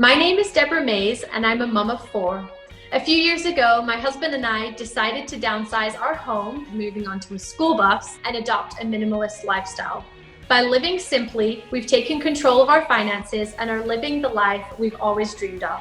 My name is Deborah Mayes and I'm a mom of 4. A few years ago, my husband and I decided to downsize our home, moving onto a school bus, and adopt a minimalist lifestyle. By living simply, we've taken control of our finances and are living the life we've always dreamed of.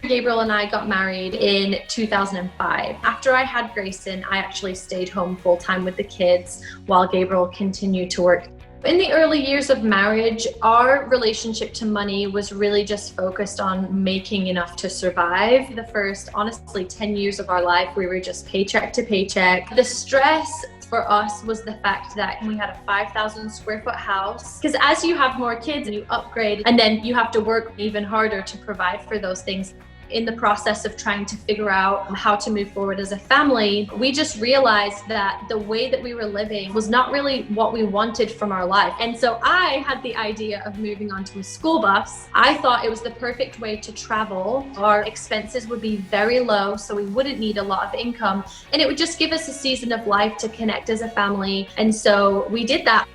Gabriel and I got married in 2005. After I had Grayson, I actually stayed home full-time with the kids while Gabriel continued to work. In the early years of marriage, our relationship to money was really just focused on making enough to survive. The first, honestly, 10 years of our life, we were just paycheck to paycheck. The stress for us was the fact that we had a 5,000 square foot house. Because as you have more kids and you upgrade, and then you have to work even harder to provide for those things. In the process of trying to figure out how to move forward as a family, we just realized that the way that we were living was not really what we wanted from our life. And so I had the idea of moving onto a school bus. I thought it was the perfect way to travel. Our expenses would be very low, so we wouldn't need a lot of income. And it would just give us a season of life to connect as a family. And so we did that.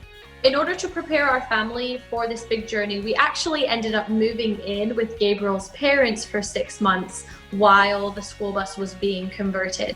In order to prepare our family for this big journey, we actually ended up moving in with Gabriel's parents for 6 months while the school bus was being converted.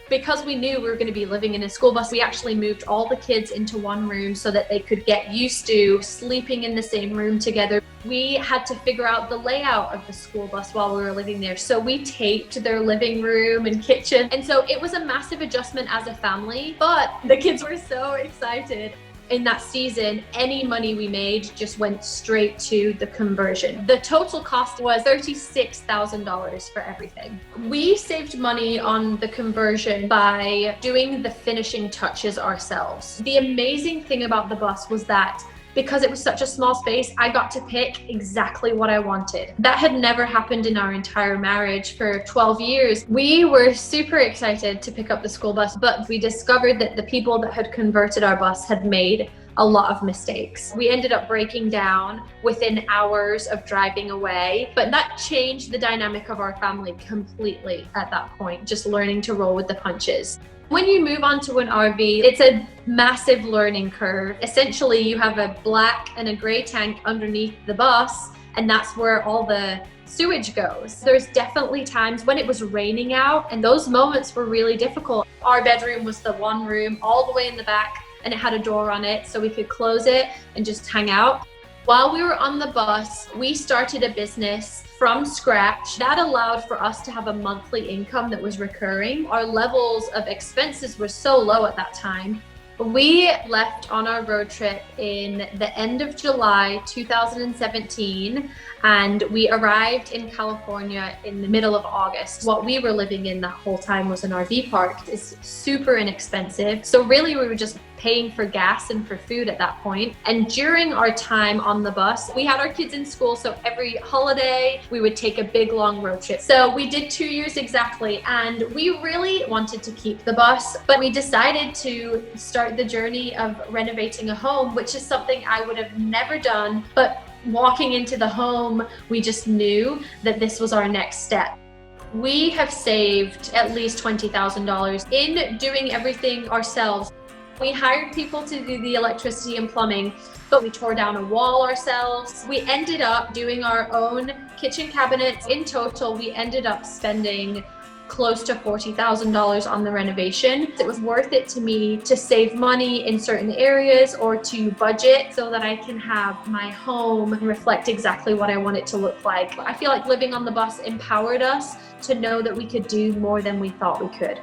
Because we knew we were going to be living in a school bus, we actually moved all the kids into one room so that they could get used to sleeping in the same room together. We had to figure out the layout of the school bus while we were living there. So we taped their living room and kitchen. And so it was a massive adjustment as a family, but the kids were so excited. In that season, any money we made just went straight to the conversion. The total cost was $36,000 for everything. We saved money on the conversion by doing the finishing touches ourselves. The amazing thing about the bus was that because it was such a small space, I got to pick exactly what I wanted. That had never happened in our entire marriage for 12 years. We were super excited to pick up the school bus, but we discovered that the people that had converted our bus had made a lot of mistakes. We ended up breaking down within hours of driving away, but that changed the dynamic of our family completely at that point, just learning to roll with the punches. When you move onto an RV, it's a massive learning curve. Essentially, you have a black and a gray tank underneath the bus, and that's where all the sewage goes. There's definitely times when it was raining out, and those moments were really difficult. Our bedroom was the one room all the way in the back, and it had a door on it, so we could close it and just hang out. While we were on the bus, we started a business from scratch. That allowed for us to have a monthly income that was recurring. Our levels of expenses were so low at that time. We left on our road trip in the end of July 2017, and we arrived in California in the middle of August. What we were living in that whole time was an RV park. It's super inexpensive. So really we were just paying for gas and for food at that point. And during our time on the bus, we had our kids in school, so every holiday we would take a big long road trip. So we did 2 years exactly, and we really wanted to keep the bus, but we decided to start the journey of renovating a home, which is something I would have never done. But walking into the home, we just knew that this was our next step. We have saved at least $20,000 in doing everything ourselves. We hired people to do the electricity and plumbing, but we tore down a wall ourselves. We ended up doing our own kitchen cabinets. In total, we ended up spending close to $40,000 on the renovation. It was worth it to me to save money in certain areas or to budget so that I can have my home reflect exactly what I want it to look like. I feel like living on the bus empowered us to know that we could do more than we thought we could.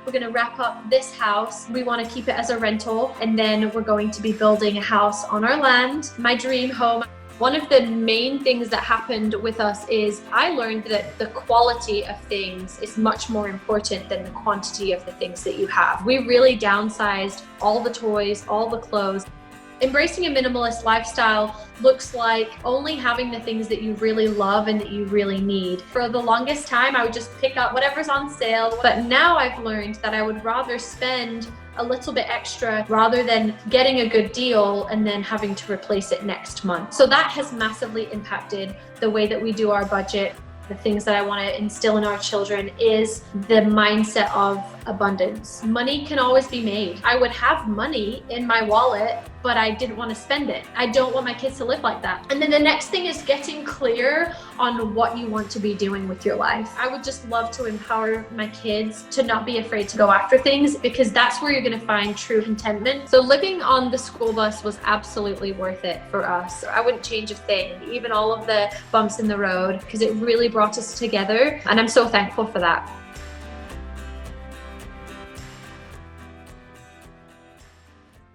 We're going to wrap up this house. We want to keep it as a rental, and then we're going to be building a house on our land, my dream home. One of the main things that happened with us is I learned that the quality of things is much more important than the quantity of the things that you have. We really downsized all the toys, all the clothes. Embracing a minimalist lifestyle looks like only having the things that you really love and that you really need. For the longest time, I would just pick up whatever's on sale, but now I've learned that I would rather spend a little bit extra rather than getting a good deal and then having to replace it next month. So that has massively impacted the way that we do our budget. The things that I want to instill in our children is the mindset of abundance. Money can always be made. I would have money in my wallet but I didn't want to spend it. I don't want my kids to live like that. And then the next thing is getting clear on what you want to be doing with your life. I would just love to empower my kids to not be afraid to go after things, because that's where you're going to find true contentment. So living on the school bus was absolutely worth it for us. I wouldn't change a thing, even all of the bumps in the road, because it really brought us together, and I'm so thankful for that.